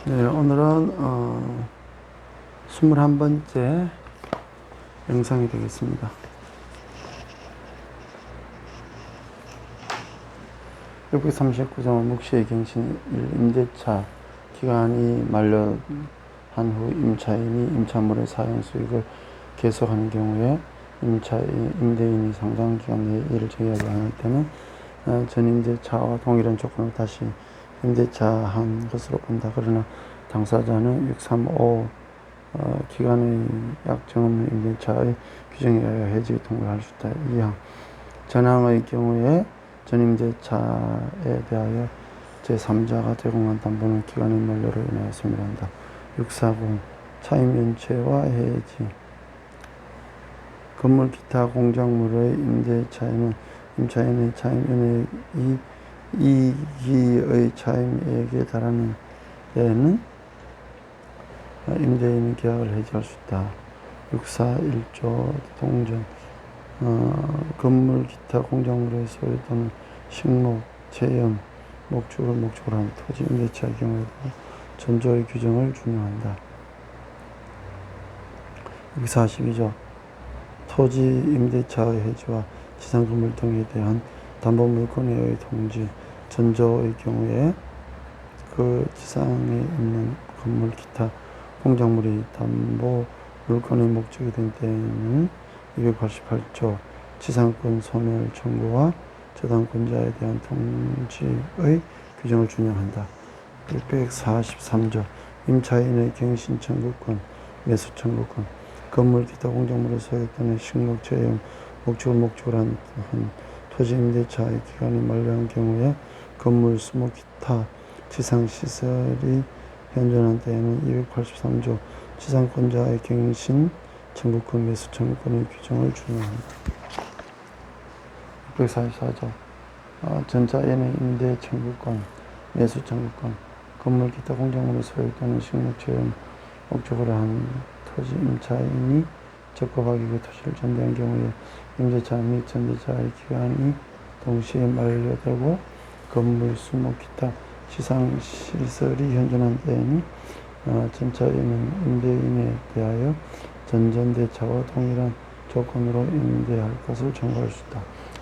네, 오늘은 21번째 영상이 되겠습니다. 639장 묵시의 갱신 1 임대차 기간이 만료한 후 임차인이 임차물의 사용 수익을 계속하는 경우에 임대인이 상당 기간 내에 이를 정의하지 않을 때는 전임대차와 동일한 조건을 다시 임대차한 것으로 본다. 그러나 당사자는 635 기간의 약정 없는 임대차의 규정에 의하여 해지 통보할 수 있다. 2항 전항의 경우에 전임대차에 대하여 제3자가 제공한 담보는 기간의 만료로 인하여 소멸한다. 640 차임연체와 해지 건물 기타 공작물의 임대차에는 임차인의 차임연의 이기의 차임액에 달하는 데에는 임대인은 계약을 해지할 수 있다. 641조 동전 건물 기타 공작물의 소유 또는 식목, 체험, 목축을 목적으로 하는 토지 임대차의 경우에도 전조의 규정을 준용한다. 642조 토지 임대차의 해지와 지상 건물 등에 대한 담보 물건에 의해 통지 전조의 경우에 그 지상에 있는 건물 기타 공작물이 담보 물건의 목적이 된 때에는 288조 지상권 소멸 청구와 저당권자에 대한 통지의 규정을 준용한다. 643조 임차인의 갱신 청구권, 매수 청구권, 건물 기타 공작물의 소액 또는 식목 체험 목적으로 한 토지 임대차의 기간이 만료한 경우에 건물 수목 기타 지상시설이 현존한 때에는 283조 지상권자의 갱신 청구권, 매수 청구권의 규정을 준용한다. 644조 전자에는 임대 청구권, 매수 청구권, 건물 기타 공작물의 소유 또는 식목 체험 목적으로 한 토지 임차인이 적법하게 그 토지를 전대한 경우에 임대차 및 전대차의 기간이 동시에 만료되고 건물 수목 기타 시상시설이 현존한 때에는 전차인은 임대인에 대하여 전전대차와 동일한 조건으로 임대할 것을 청구할 수 있다.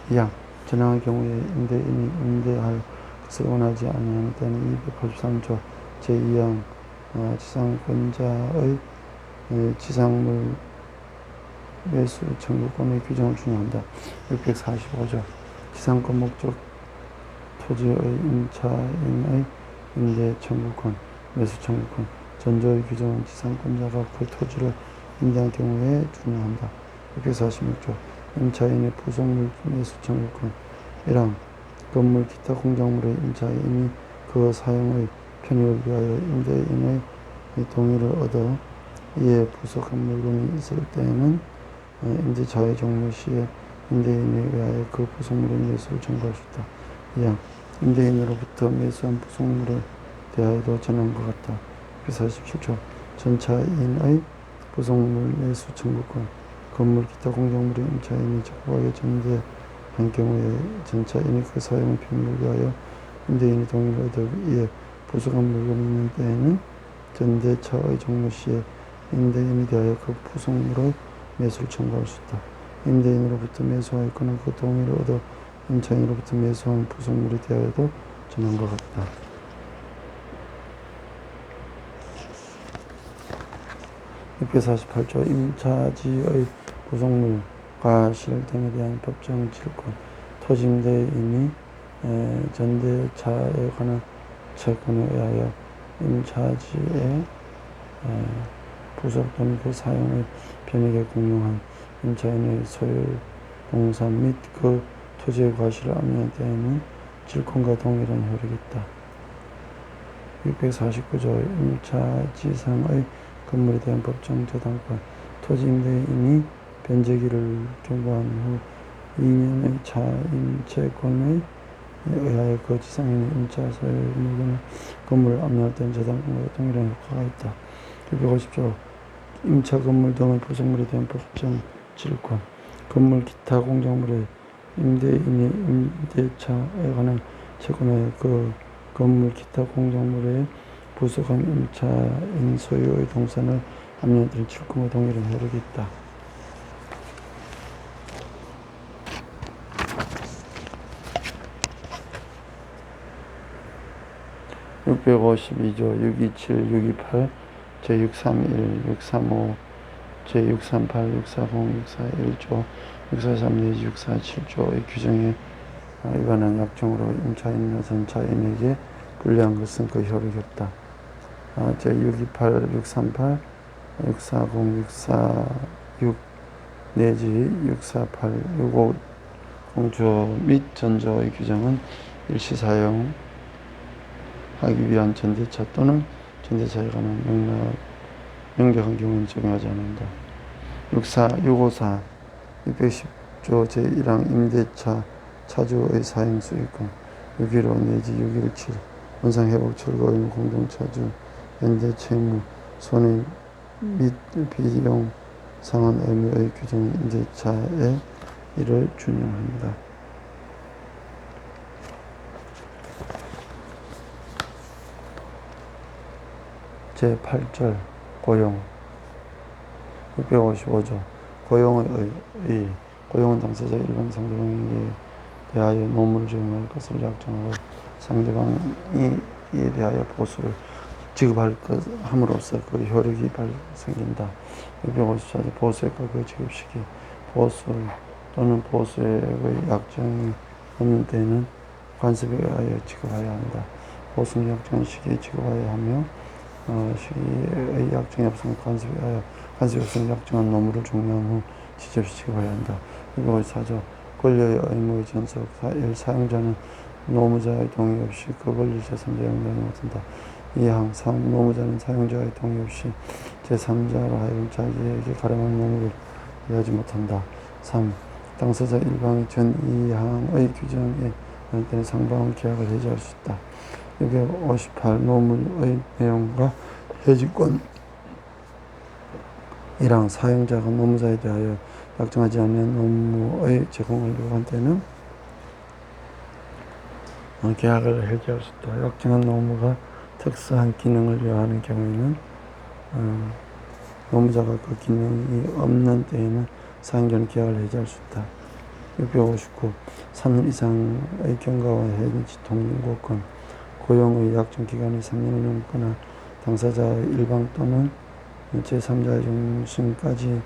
2항 전항의 경우에 임대인이 임대할 것을 원하지 아니하는 때는 283조 제2항 지상권자의 지상물 매수 청구권의 규정을 준용한다. 645조 지상권 목적 토지의 임차인의 임대 청구권, 매수 청구권, 전조의 규정은 지상권자가 그 토지를 임대한 경우에 준용한다. 646조 임차인의 부속물 매수 청구권 1항 건물 기타 공작물의 임차인이 그 사용의 편익을 위하여 임대인의 동의를 얻어 이에 부속한 물건이 있을 때에는 임대차의 종료 시에 임대인에 의하여 그 부속물의 매수를 청구할 수 있다. 2항 임대인으로부터 매수한 부속물에 대하여도 전항과 같다. 147조 전차인의 부속물 매수 청구권 건물 기타 공작물의 임차인이 적법하게 전대한 경우에 전차인이 그 사용 편익을 위하여 임대인의 동의를 얻어 이에 부속한 물건이 있는 때에는 전대차의 종료 시에 임대인에 대하여 그 부속물의 매수를 청구할 수 있다. 임대인으로부터 매수하였거나 그 동의를 얻어 임차인으로부터 매수한 부속물에 대하여도 전항과 같다. 648조 임차지의 부속물, 과실 등에 대한 법정 질권, 토지 임대인이 전대차에 관한 채권에 의하여 임차지의 부속 또는 그 사용의 편익에 공용한 임차인의 소유 공산 및 그 토지의 과실을 압류한 때에는 질권과 동일한 효력이 있다. 649조 임차지상의 건물에 대한 법정 저당권 토지 임대인이 변제기를 경과한 후 2년의 차임채권에 의하여 그 지상인의 임차 소유 물건을 건물을 압류할 때는 저당권과 동일한 효과가 있다. 650조 임차 건물 등의 부속물에 대한 법정 질권 건물 기타 공작물의 임대인이 임대차에 관한 채권에 그 건물 기타 공작물의 부수금 임차인 소유의 동산을 압류한 출금의 동일한 효력이 있다. 652조 627, 628, 제631, 635, 제638, 640, 641조, 643 내지 647조의 규정에 위반한 약정으로 임차인이나 전차인에게 불리한 것은 그 효력이 없다. 제628, 638, 640, 646 내지 648, 650조 및 전조의 규정은 일시 사용하기 위한 전대차 또는 전대차에 관한 명백한 경우는 적용하지 않는다. 654, 610조 제1항 임대차 차주의 사용수익금 615 내지 617 원상회복 철거 의무 공동차주 연대 채무 손해 및 비용 상환 의무의 규정은 임대차에 이를 준용한다. 제8절 고용 655조 고용의 의 고용은 당사자 일반 상대방에게 대하여 노무를 적용할 것을 약정하고 상대방이 이에 대하여 보수를 지급할 것 함으로써 그 효력이 생긴다. 654조 보수액과 그 지급시기 보수 또는 보수액의 약정이 없는 때에는 관습에 의하여 지급하여야 한다. 보수는 약정 시기에 지급하여야 하며 시기의 약정이 없으면 관습에 의하여 관습이 없으면 약정한 노무를 종료한 후 지적시 지급하여야 한다. 654조 권리의 의무의 전속 1. 사용자는 노무자의 동의 없이 그 권리를 제3자에 영향하지 못한다. 2항 3. 노무자는 사용자의 동의 없이 제3자로 하여금 자기에게 가름한 노무를 이해하지 못한다. 3. 당사자 1방이 전 2항의 규정에 관한 때는 상방은 계약을 해지할 수 있다. 658. 노무의 내용과 해지권 1항 사용자가 노무자에 대하여 약정하지 않은 노무의 제공을 요구한 때는 계약을 해지할 수 있다. 약정한 노무가 특수한 기능을 요하는 경우에는 노무자가 그 기능이 없는 때에는 사용자는 계약을 해지할 수 있다. 659. 3년 이상의 경과와 해지 통고권 고용의 약정 기간이 3년이 넘거나 당사자의 일방 또는 제3자의 중심까지로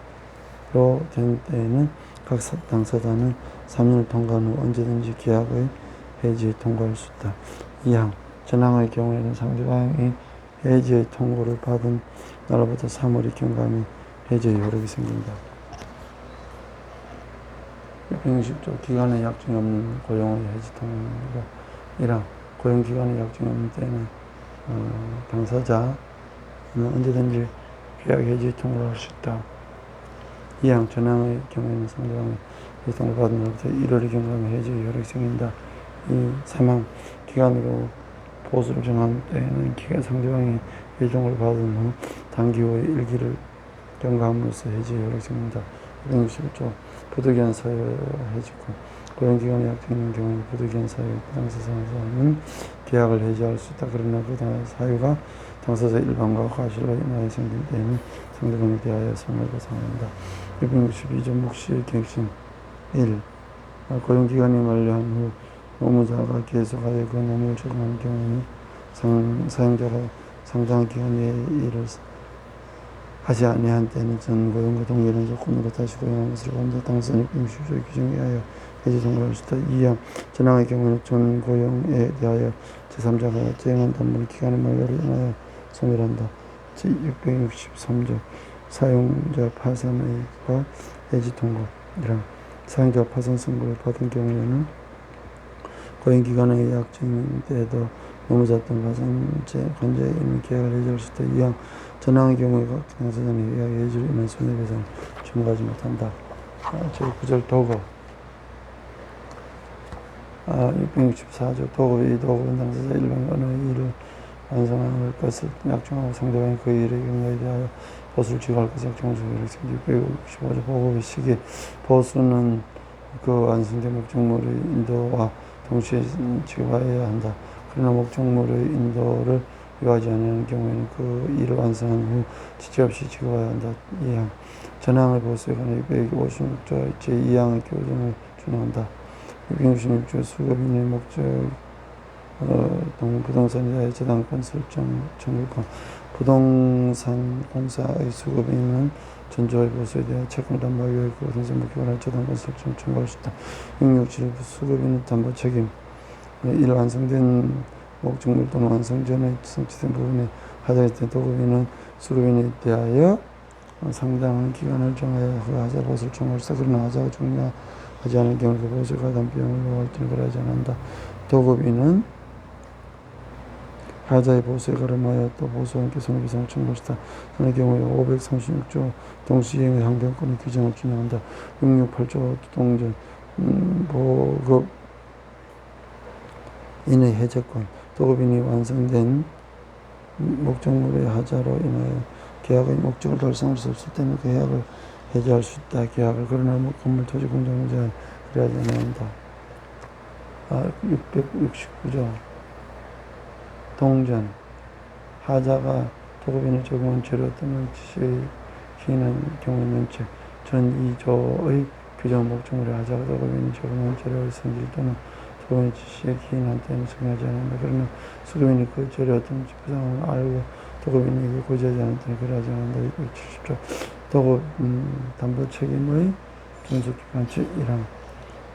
된 때에는 각 당사자는 3년을 통과한 후 언제든지 계약의 해지에 통고할 수 있다. 2항 전항의 경우에는 상대방이 해지의 통고를 받은 날로부터 3월이 경과하면 해지의 효력이 생긴다. 660조 기간에 약정이 없는 고용의 해지 통고가 1항 고용기간에 약정이 없는 때에는 당사자는 언제든지 계약 해지 통고를 할 수 있다. 2항 전항의 경우에는 상대방이 해지 통고를 받은 날부터 1월이 경과하면 해지의 효력이 생긴다. 3항 기간으로 보수를 정한 때에는 상대방이 해지 통고를 받은 후 단기 후에 1기를 경과함으로써 해지의 효력이 생긴다. 661조 부득이한 사유 해지권 고용기간에 약정이 있는 경우에 부득이한 사유 당사자는 계약을 해지할 수 있다. 그러나 그 사유가 당사자 일방과 과실로 인하여 생긴 때에는 상대방에 대하여 손해를 보상한다. 662조 묵시의 갱신 1. 고용기간이 만료한 후 노무자가 계속하여 그 노무를 적용하는 경우에는 사용자가 상당한 기간 내에 일을 하지 아니한 때는 전 고용과 동일한 조건으로 다시 고용한 것을 본다. 당사자 660조의 규정에 의하여 해지 통고를 할 수 있다. 2항 전항의 경우는 전 고용에 대하여 제3자가 제행한 단물 기간의 만료를 인하여 소멸한다. 제663조 사용자 파산의과 해지 통고 1항 사용자가 파산 선고를 받은 경우에는 고용기간의 약정인데도 노무자 또는 파산제 관자에 있는 계약을 해지할 수 있다. 2항 전항의 경우에 각 당사자는 계약 해지로 인한 손해배상을 청구하지 못한다. 제9절 도급 664조 도급은 당사자 일반 어느 일을 완성할 것을 약정하고 상대방이 그 일의 경우에 대하여 보수를 지급할 것을 약정할 수 있다. 665조 보급의 시기 보수는 그 완성된 목적물의 인도와 동시에 지급하여야 한다. 그러나 목적물의 인도를 요하지 않는 경우에는 그 일을 완성한 후 지체 없이 지급해야 한다. 2항 전항의 보수에 관해 656조 제2항의 교정을 준용한다. 666조 수급인의 목적 부동산이자의 저당권 설정 청구권 부동산 공사의 수급인은 전조의 보수에 대한 채권 담보 요구 부동산 목표를 저당권 설정 청구할 수 있다. 667 수급인은 담보 책임 일 완성된 목적물 또는 완성 전에 성취된 부분에 하자했던 도급인은 수급인에 대하여 상당한 기간을 정하여 그 하자 보수를 청구할 수 있다. 그러나 하자가 종료하지 않을 경우 그 보수가 담비용을 요구할 때는 그러하지 않는다. 도급인은 하자의 보수에 가름하여 또 보수와 함께 손해배상을 청구할 수 있다. 그런 경우에 536조 동시행의 항변권의 규정을 준용한다. 668조 동전 보급 인의 해제권 도급인이 완성된 목적물의 하자로 인하여 계약의 목적을 달성할 수 없을 때는 그 계약을 해제할 수 있다. 계약을 그러나 건물 토지 공정문제는 그래야지 않는다. 669조 동전 하자가 도급인을 적용한 재료 또는 지시의 기인한 경우에는 전 2조의 규정 목적물의 하자가 도급인이 적용한 재료의 성질 또는 도급인의 지시에 기인한 때는 승인하지 않는다. 그러나 수급인이 그 재료 또는 부상을 알고 도급인에게 고지하지 않을 때는 그러하지 않는다. 670조 도급 담보 책임의 준수기간 1항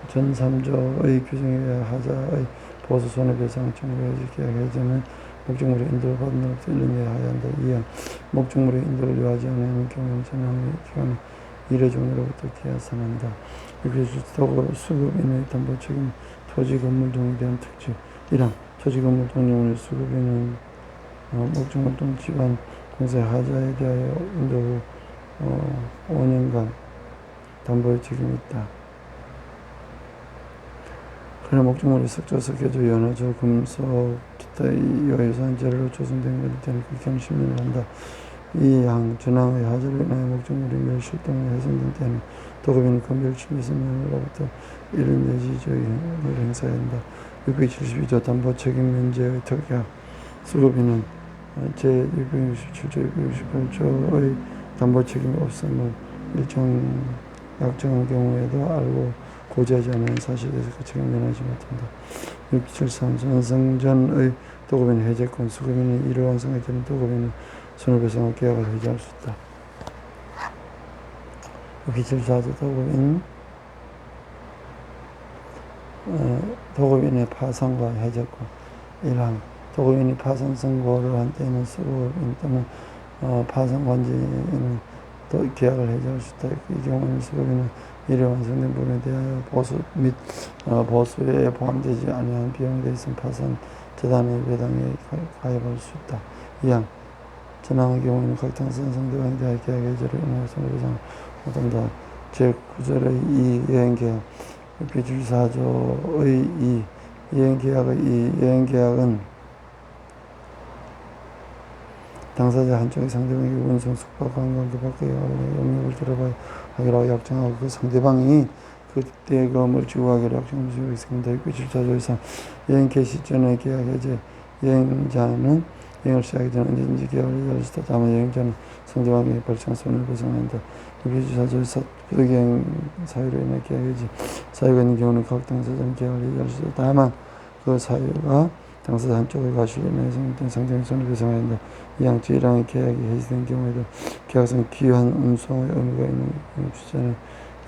전 3조의 규정에 의해 하자의 보수 손해배상을 청구해야지 계약 해제는 목적물의 인도를 받은 날부터 1년 내에 하여야 한다. 2항 목적물의 인도를 요하지 않는 경우는 전항의 기간은 1회 종료로부터 기하산한다. 도급 수급인의 담보 책임 토지 건물 등에 대한 특징 1항 토지 건물 동료물의 수급인은 목적물 또는 기반 공사의 하자에 대하여 인도 후 5년간 담보의 책임이 있다. 그러나 목적물이 석조, 석회조, 연화조, 금속, 기타의 요해산 재료로 조성된 것일 때는 그 기간은 10년을 한다. 2항 전항의 하자로 인하여 목적물이 멸실 또는 훼손된 때는 도급인은 그 멸실 훼손면으로부터 1년 내지 저희를 행사해야 한다. 672조 담보 책임 면제의 특약 수급인은 제667조, 668조의 담보 책임이 없음을 일정 약정한 경우에도 알고 고지하지 않은 사실에 대해서 그 책임을 면하지 못한다. 673 완성전의 도급인 해제권 수급인이 이를 완성할 때는 도급인은 손해배상과 계약을 해제할 수 있다. 674조 도급인의 파산과 해제권 1항 도급인이 파산 선고를 한 때에는 수급인 또는 파산관지인은 또 계약을 해제할 수 있다. 이 경우에는 수급인은 이를 완성된 부분에 대하여 보수 및 보수에 포함되지 아니한 비용에 대해서는 파산 재단의 배당에 가입할 수 있다. 2항 전항의 경우에는 각 당사자 상대방에 대하여 계약 해제로 인하여 손해배상을 못한다. 제9절의 2 여행계약 674조의 2 여행계약의 2 여행계약은 당사자 한쪽이 상대방에게 운송, 숙박, 관광, 그 밖의 영역을 들어봐야 하기로 약정하고 그 상대방이 그때 금을 지급하기로 약정을 지고 있습니다. 674조 이상 여행 개시 전에 계약 해제 여행자는 여행을 시작하기 전 언제든지 계약을 해제할 수 있다. 다만 여행자는 상대방에게 발생한 손해배상한다. 674조 부득이한 사유로 인해 계약 해제 사유가 있는 경우는 각 당사자는 계약을 해제할 수 있다. 다만 그 사유가 당사자 한쪽의 과실로 인해 생긴 상대방의 손해배상을 한다. 2항 제1항의 계약이 해지된 경우에도 계약상 귀환 운송의 의무가 있는 주자는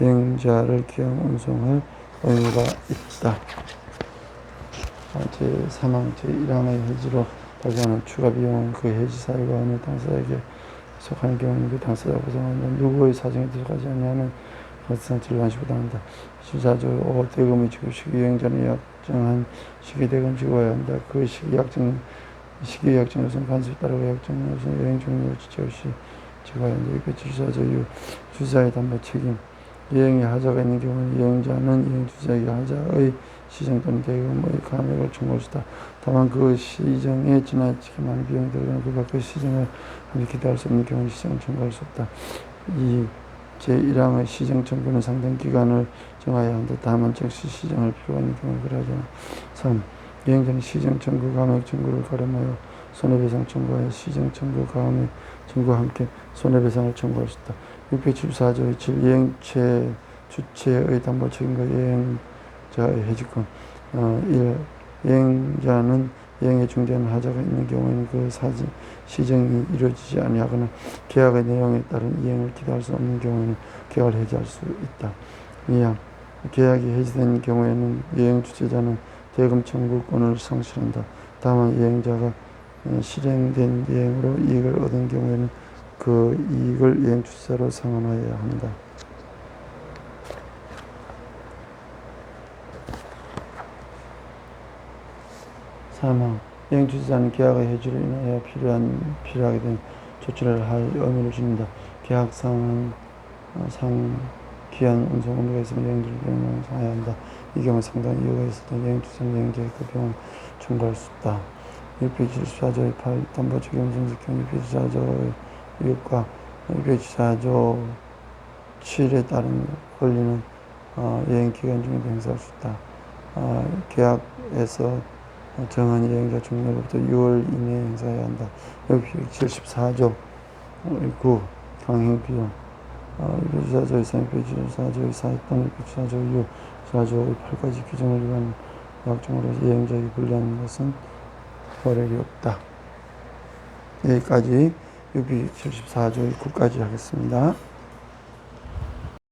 여행자를 귀환 운송할 의무가 있다. 제3항 제1항의 해지로 발생하는 추가 비용은 그 해지 사유가 어느 당사자에게 속하는 경우는 그 당사자가 보상한다. 누구의 사정에 들어가지 아니하는 가치상치를 반시 부담한다. 14조 5 대금의 지급 시기 여행자는 약정한 시기 대금 지급해야 한다. 그 시기 약정 요소는 간섭에 따라 약정 요소는 여행 종료 지체 없이 지급해야 한다. 674조 6 주자의 담보 책임 여행에 하자가 있는 경우는 여행자는 여행 주자에게 하자의 시정 또는 대금의 감액을 청구할 수 있다. 다만 그 시정에 지나치게 많은 비용이 들어가는 그 밖의 시정을 함께 기대할 수 없는 경우는 시정을 청구할 수 없다. 이 제1항의 시정 청구는 상당 기간을 정하여야 한다. 다만 즉시 시정할 필요가 있는 경우는 그러하지 않다. 3. 여행자는 시정 청구, 감액 청구를 가름하여 손해배상 청구하여 시정 청구, 가압류 청구와 함께 손해배상을 청구할 수 있다. 674조 7 이행체 주체의 담보 책임과 이행자의 해지권. 1. 이행자는 이행에 중대한 하자가 있는 경우에는 그 시정이 이루어지지 아니하거나 계약의 내용에 따른 이행을 기대할 수 없는 경우에는 계약을 해지할 수 있다. 2항 계약이 해지된 경우에는 이행 주체자는 대금 청구권을 상실한다. 다만 이행자가 실행된 이행으로 이익을 얻은 경우에는 그 이익을 이행 주체자로 상환하여야 한다. 3항 이행 주체자는 계약의 해지로 인하여 필요하게 된 조치를 할 의무를 지닌다. 계약상 기한 운송 의무가 있으면 이행주를 비용을 상해야 한다. 이 경우 상당한 이유가 있을 때 이행 주체는 이행자의 그 비용을 청구할 수 있다. 674조의 8 담보 책임 손실경 674조의 6과 674조 7에 따른 권리는 이행 기간 중에도 행사할 수 있다. 계약에서 정한 이행자 종료로부터 6월 이내에 행사해야 한다. 674조 9 강행 규정 674조의 3, 674조의 4 또는 674조의 6, 674조의 8까지 규정을 위한 약정으로 이행자에게 불리한 것은 효력이 없다. 여기까지 674조의 9까지 하겠습니다.